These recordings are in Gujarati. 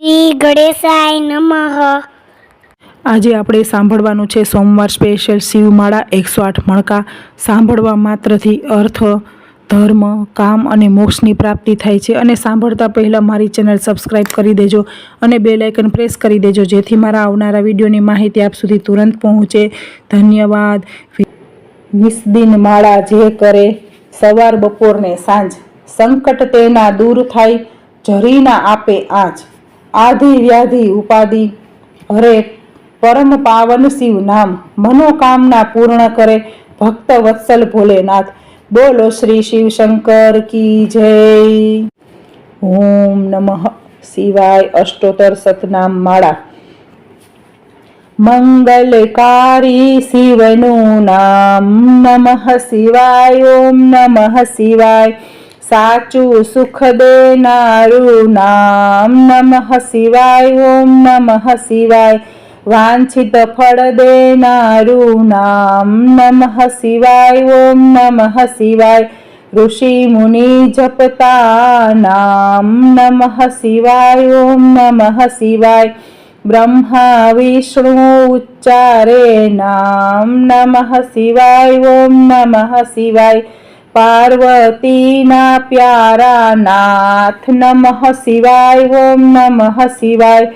શ્રી ગણેશાય નમઃ। આજે આપણે સાંભળવાનું છે સોમવાર સ્પેશિયલ શિવમાળા 108 મણકા। સાંભળવા માત્રથી અર્થ, ધર્મ, કામ અને મોક્ષની પ્રાપ્તિ થાય છે। અને સાંભળતા પહેલાં મારી ચેનલ સબસ્ક્રાઈબ કરી દેજો અને બેલ આઇકન પ્રેસ કરી દેજો, જેથી મારા આવનારા વિડીયોની માહિતી આપ સુધી તુરંત પહોંચે। ધન્યવાદ। નિસ્દિન માળા જે કરે, સવાર બપોર ને સાંજ, સંકટ તેના દૂર થાય, જરીના આપે આજ। આધિ વ્યાધિ ઉપાધિ હરે, પરમ પાવન શિવ નામ, મનોકામના પૂર્ણ કરે, ભક્ત વત્સલ ભોલેનાથ। બોલો શ્રી શિવ શંકર કી જય। ઓમ નમઃ શિવાય। અષ્ટોત્તર સતનામ માળા। મંગલકારી શિવનું નામ, નમઃ શિવાય। ઓમ નમઃ શિવાય। સાચું સુખ દેનારું નામ, નમઃ શિવાય। ઓમ નમઃ શિવાય। વાંછિત ફળ દેનારું નામ, નમઃ શિવાય। ઓમ નમઃ શિવાય। ઋષિ મુનિ જપતા નામ, નમઃ શિવાય। ઓમ નમઃ શિવાય। બ્રહ્મા વિષ્ણુ ઉચ્ચારે નામ, નમઃ શિવાય। ઓમ નમઃ શિવાય। પાર્વતીના પ્યારા નાથ, નમઃ શિવાય। ઓમ નમઃ શિવાય।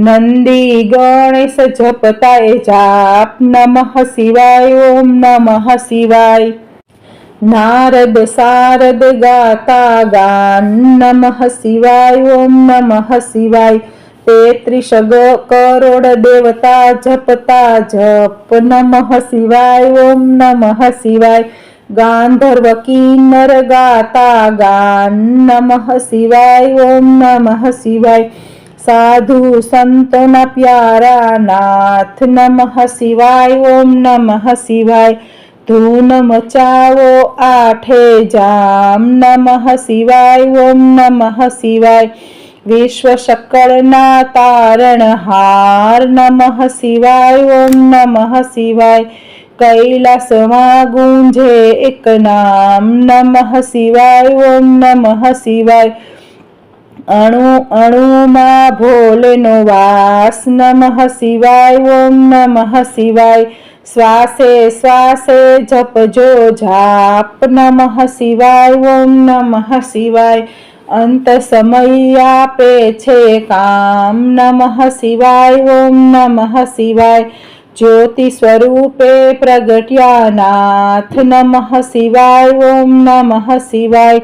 નંદી ગણેશ જપતા એ જાપ, નમઃ શિવાય। ઓમ નમઃ શિવાય। નારદ સારદ ગાતા ગાન, નમઃ શિવાય। ઓમ નમઃ શિવાય। 33 કરોડ દેવતા જપતા જપ, નમઃ શિવાય। ઓમ નમઃ શિવાય। ગાંધર્વ કિન્નર ગાતા ગાન, નમઃ શિવાય। ઓમ નમઃ શિવાય। સાધુ સંતોના પ્યારા નાથ, નમઃ શિવાય। ઓમ નમઃ શિવાય। ધૂન મચાવો આઠે જામ, નમઃ શિવાય। ઓમ નમઃ શિવાય। વિશ્વ સકળના તારણહાર, નમઃ શિવાય। ઓમ નમઃ શિવાય। કૈલાસમાં ગુંજે એક નામ, નમઃ શિવાય। ઓમ નમઃ શિવાય। અણુ અણુમાં ભોલેનો વાસ, નમઃ શિવાય। ઓમ નમઃ શિવાય। શ્વાસે શ્વાસે જપજો જાપ, નમઃ શિવાય। ઓમ નમઃ શિવાય। અંત સમય આપે છે કામ, નમઃ શિવાય। ઓમ નમઃ શિવાય। જ્યોતિ સ્વરૂપે પ્રગટ્યા નાથ, નમઃ શિવાય। ઓમ નમઃ શિવાય।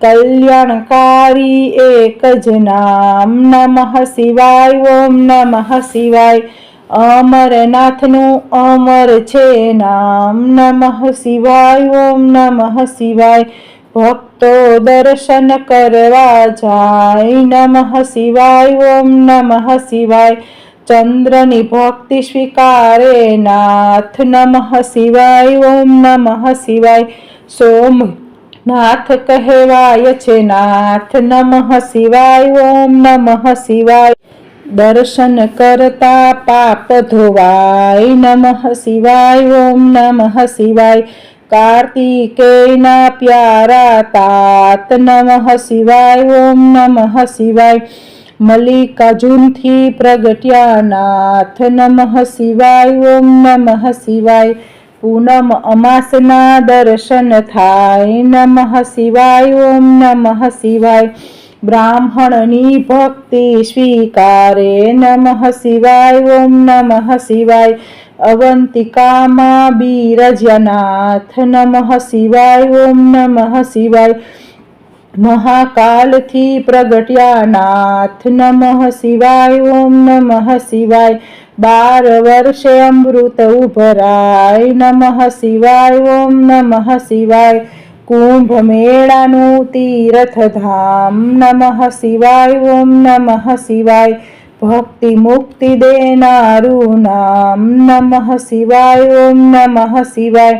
કલ્યાણકારી એક જ નામ, નમઃ શિવાય। ઓમ નમઃ શિવાય। અમરનાથનું અમર છે નામ, નમઃ શિવાય। ઓમ નમઃ શિવાય। ભક્તો દર્શન કરવા જાય, નમઃ શિવાય। ઓમ નમઃ શિવાય। ચંદ્રની ભક્તિ સ્વીકારે નાથ, નમઃ શિવાય। ઓમ નમઃ શિવાય। સોમનાથ કહેવાય છે નાથ, નમઃ શિવાય। ઓમ નમઃ શિવાય। દર્શન કરતા પાપ ધોવાય, નમઃ શિવાય। ઓમ નમઃ શિવાય। કાર્તિકેયના પ્યારા તાત, નમઃ શિવાય। ઓમ નમઃ શિવાય। મલ્લિકાર્જુનથી પ્રગટ્યા નાથ, નમઃ શિવાય। ઓમ નમઃ શિવાય। પૂનમ અમાસના દર્શન થાય, નમઃ શિવાય। ઓમ નમઃ શિવાય। બ્રાહ્મણની ભક્તિ સ્વીકારે, નમઃ શિવાય। ઓમ નમઃ શિવાય। અવંતિકામાં બિરાજ્યા નાથ, નમઃ શિવાય। ઓમ નમઃ શિવાય। મહાકાલથી પ્રગટ્યા નાથ, નમઃ શિવાય। ઓમ નમઃ શિવાય। 12 વર્ષે અમૃત ઉભરાય, નમઃ શિવાય। ઓમ નમઃ શિવાય। કુંભ મેળાનું તીર્થધામ, નમઃ શિવાય। ઓમ નમઃ શિવાય। ભક્તિ મુક્તિ દેનારું નામ, નમઃ શિવાય। ઓમ નમઃ શિવાય।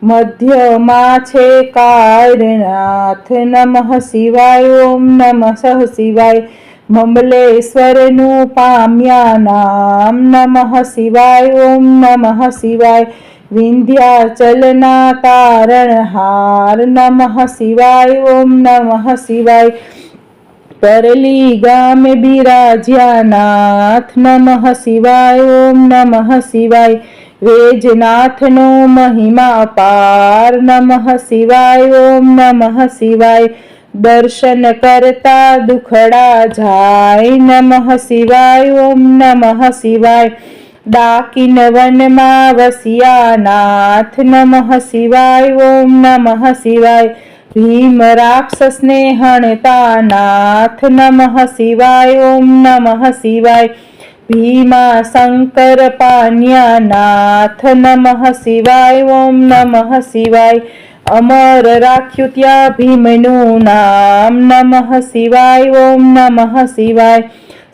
મધ્યમાં છે કાયરનાથ, નમઃ શિવાય। ઓમ નમઃ શિવાય। મમલેશ્વરનું પામ્યા નામ, નમઃ શિવાય। ઓમ નમઃ શિવાય। વિંધ્યાચલના તારણહાર, નમઃ શિવાય। ઓમ નમઃ શિવાય। પરલી ગામે બિરાજ્યા નાથ નમઃ શિવાય ઓમ નમઃ શિવાય વેજનાથનો મહિમા અપાર નમઃ શિવાય ઓમ નમઃ શિવાય દર્શન કરતા દુખડા જાય નમઃ શિવાય ઓમ નમઃ શિવાય ડાકીન વનમાં વસ્યા નાથ નમઃ શિવાય ઓમ નમઃ શિવાય ભીમ રાક્ષસને હણતા નાથ નમઃ શિવાય ઓમ નમઃ શિવાય ભીમા શંકર પાન્યા નાથ નમઃ શિવાય ઓમ નમઃ શિવાય અમર રાખ્યું ત્યાં ભીમનું નામ નમઃ શિવાય ઓમ નમઃ શિવાય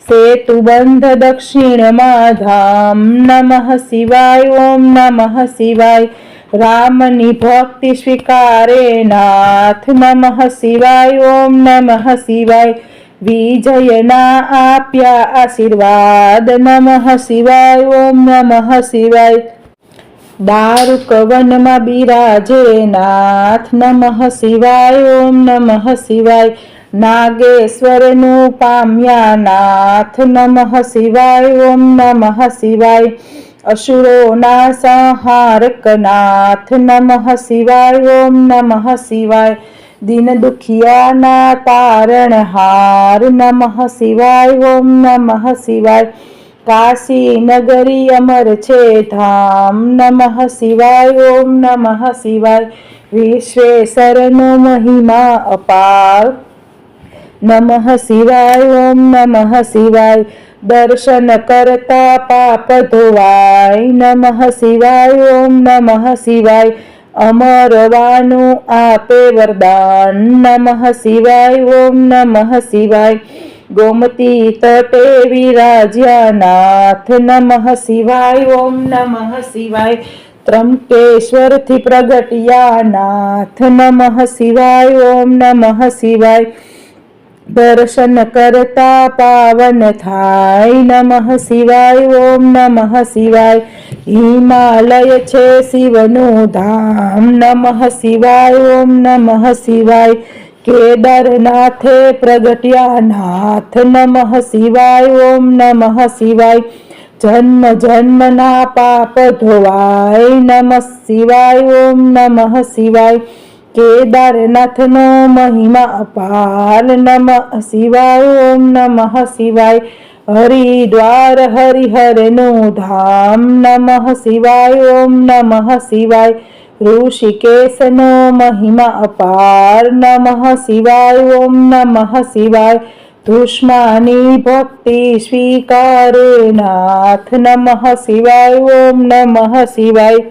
સેતુબંધ દક્ષિણમાં ધામ નમઃ શિવાય ઓમ નમઃ શિવાય રામની ભક્તિ સ્વીકારે નાથ નમઃ શિવાય ઓમ નમઃ શિવાય વિજયના આપ્યા આશીર્વાદ નમઃ શિવાય ઓમ નમઃ શિવાય દારૂક વનમાં બિરાજે નાથ નમઃ શિવાય ઓમ નમઃ શિવાય નાગેશ્વરનું પામ્યા નાથ નમઃ શિવાય ઓમ નમઃ શિવાય અસુરોના સંહારક નાથ નમઃ શિવાય ઓમ નમઃ શિવાય દિન દુખિયાના તારણહાર નમઃ શિવાય ઓમ નમઃ શિવાય કાશી નગરી અમર છે ધામ નમઃ શિવાય ઓમ નમઃ શિવાય વિશ્વેશ્વરનો મહિમા અપાર નમઃ શિવાય ઓમ નમઃ શિવાય દર્શન કરતા પાપ ધોવાય નમઃ શિવાય ઓમ નમઃ શિવાય અમરવાનું આપે વરદાન નમઃ શિવાય ઓમ નમઃ શિવાય ગોમતી તટે વિરાજ્યા નાથ નમઃ શિવાય ઓમ નમઃ શિવાય ત્રંકેશ્વરથી પ્રગટ્યા નાથ નમઃ શિવાય ઓમ નમઃ શિવાય દર્શન કરતા પાવન થાય નમઃ શિવાય ઓમ નમઃ શિવાય હિમાલય છે શિવનું ધામ નમઃ શિવાય ઓમ નમઃ શિવાય કેદારનાથે પ્રગટ્યા નાથ નમઃ શિવાય ઓમ નમઃ શિવાય જન્મ જન્મના પાપ ધોવાય નમઃ શિવાય ઓમ નમઃ શિવાય કેદારનાથનો મહિમા અપાર નમઃ શિવાય ઓમ નમઃ શિવાય હરિદ્વાર હરિહરનું ધામ નમઃ શિવાય ઓમ નમઃ શિવાય ઋષિકેશનો મહિમા અપાર નમઃ શિવાય ઓમ નમઃ શિવાય ધુષ્માની ભક્તિ સ્વીકારે નાથ નમઃ શિવાય ઓમ નમઃ શિવાય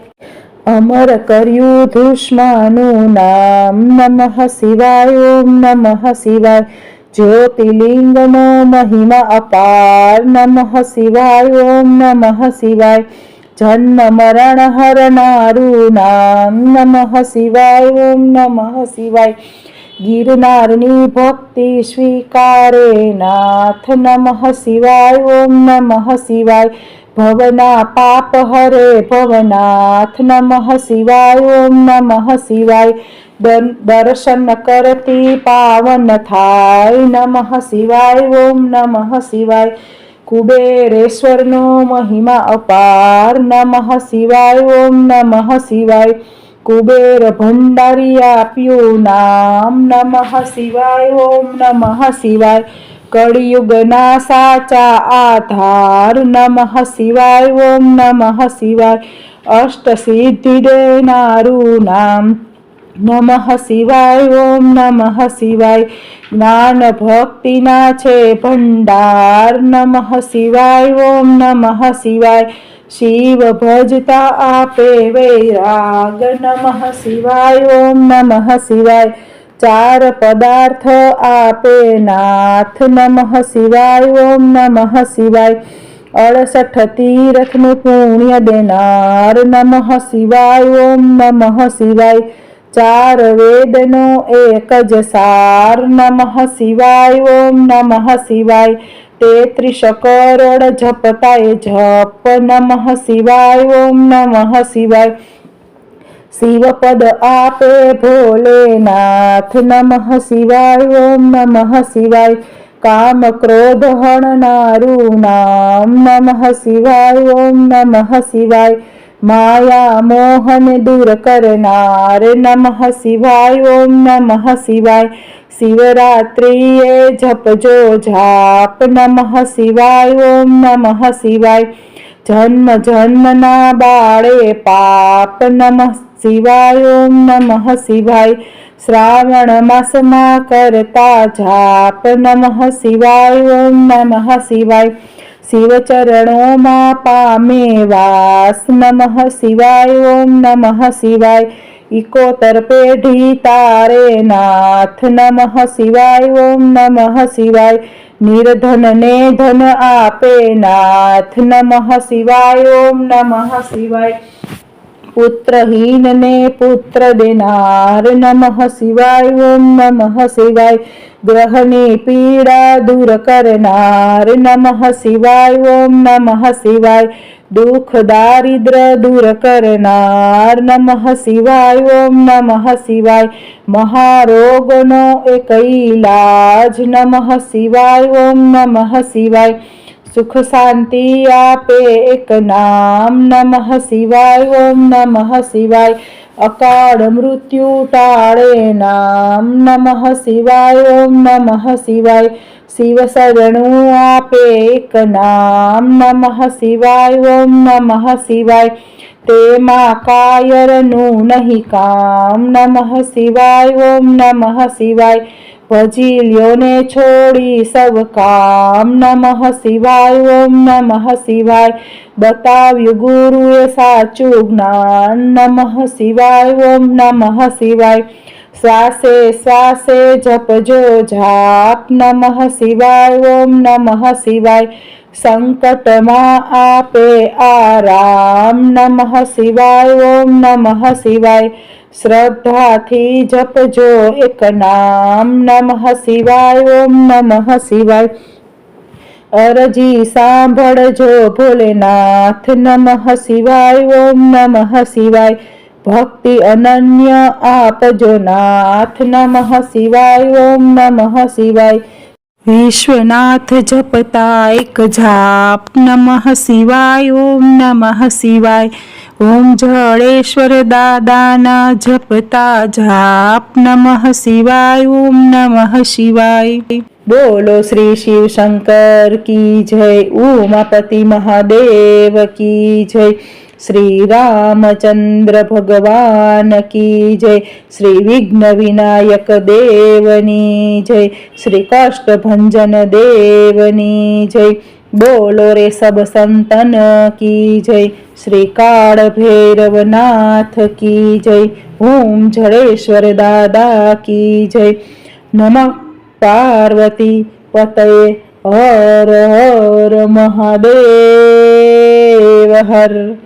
અમર કર્યું ધુષ્માનું નામ નમઃ શિવાય ઓમ નમઃ શિવાય જ્યોતિર્લિંગનો મહિમા અપાર નમઃ શિવાય ઓમ નમઃ શિવાય જન્મ મરણ હરનારું નામ નમઃ શિવાય ઓમ નમઃ શિવાય ગિરનારની ભક્તિ સ્વીકારે નાથ નમઃ શિવાય ઓમ નમઃ શિવાય ભવના પાપ હરે ભવનાથ નમઃ શિવાય ઓમ નમઃ શિવાય દર્શન કરતી પાવન થાય નમઃ શિવાય ઓમ નમઃ શિવાય કુબેરેશ્વરનો મહિમા અપાર નમઃ શિવાય ઓમ નમઃ શિવાય કુબેર ભંડારી આપ્યું નામ નમઃ શિવાય ઓમ નમઃ શિવાય કળિયુગના સાચા આધાર નમઃ શિવાય ઓમ નમઃ શિવાય અષ્ટસિદ્ધિ દેનારું નામ નમઃ શિવાય ઓમ નમઃ શિવાય જ્ઞાન ભક્તિના છે ભંડાર નમઃ શિવાય ઓમ નમઃ શિવાય શિવ ભજતા આપે વૈરાગ નમઃ શિવાય ઓમ નમઃ શિવાય ચાર પદાર્થ આપે નાથ નમઃ શિવાય ઓમ નમઃ શિવાય 68 તીર્થનું પુણ્ય દેનાર નમઃ શિવાય ઓમ નમઃ શિવાય ચાર વેદનો એક જ સાર નમઃ શિવાય ઓમ નમઃ શિવાય 33 કરોડ જપતાય જપ નમઃ શિવાય ઓમ નમઃ શિવાય શિવપદ આપે ભોલેનાથ નમઃ શિવાય ઓમ નમઃ શિવાય કામ ક્રોધ હણનારું નામ નમઃ શિવાય. ઓમ નમઃ શિવાય. માયા મોહન દૂર કરનાર નમઃ શિવાય. ઓમ નમઃ શિવાય. શિવરાત્રિએ જપજો જાપ નમઃ શિવાય. ઓમ નમઃ શિવાય. જન્મ જન્મના બાળે પાપ નમઃ શિવાય. ઓમ નમઃ શિવાય. શ્રાવણ માસમાં કરતા જાપ નમઃ શિવાય. ઓમ નમઃ શિવાય. શિવ ચરણોમાં પામે વાસ નમઃ શિવાય. ઓમ નમઃ શિવાય. 71 પેઢી તારે નાથ નમઃ શિવાય. ઓમ નમઃ શિવાય. નિર્ધન ને ધન આપે નાથ નમઃ શિવાય. ઓમ નમઃ શિવાય. પુત્રહીન ને પુત્ર દેનાર નમઃ શિવાય. ઓમ નમઃ શિવાય. ગ્રહની પીડા દૂર કરનાર નમઃ શિવાય. ઓમ નમઃ શિવાય. દુઃખ દારિદ્ર દૂર કરનાર નમઃ શિવાય. ઓમ નમઃ શિવાય. મહારોગનો એક ઈલાજ નમઃ શિવાય. ઓમ નમઃ શિવાય. સુખ શાંતિ આપે એક નામ નમઃ શિવાય. ઓમ નમઃ શિવાય. અકાળ મૃત્યુ ટાળે નામ નમઃ શિવાય. ઓમ નમઃ શિવાય. શિવ શરણું આપે એક નામ નમઃ શિવાય. ઓમ નમઃ શિવાય. તેમાં કાયરનું નહીં કામ નમઃ શિવાય. ઓમ નમઃ શિવાય. ભજી લ્યો ને છોડી સૌ કામ નમઃ શિવાય. ઓમ નમઃ શિવાય. બતાવ્યું ગુરુએ સાચું જ્ઞાન નમઃ શિવાય. ઓમ નમઃ શિવાય. શ્વાસે શ્વાસે જપજો જાપ નમઃ શિવાય. ઓમ નમઃ શિવાય. સંકટમાં આપે આરામ નમઃ શિવાય. ઓમ નમઃ શિવાય. શ્રદ્ધાથી જપજો એક નામ નમઃ શિવાય. ઓમ નમઃ શિવાય. અરજી સાંભળજો ભોલેનાથ નમઃ શિવાય. ઓમ નમઃ શિવાય. ભક્તિ અનન્ય આપજો નાથ નમઃ શિવાય. ઓમ નમઃ શિવાય. વિશ્વનાથ જપતા એક જાપ નમઃ શિવાય. ઓમ નમઃ શિવાય. ઓમ જળેશ્વર દાદાના જપતા જાપ નમઃ શિવાય. ઓમ નમઃ શિવાય. બોલો શ્રી શિવ શંકર કી જય. ઉમાપતિ મહાદેવ કી જય. શ્રી રામચંદ્ર ભગવાન કી જય. શ્રી વિઘ્ન વિનાયક દેવની જય. શ્રી કષ્ટભંજન દેવની જય. બોલો રે સબ સંતન કી જય. શ્રી કાળ ભૈરવનાથ કી જય. ઓમ જળેશ્વર દાદા કી જય. નમઃ પાર્વતી પતये. હર હર મહાદેવ હર.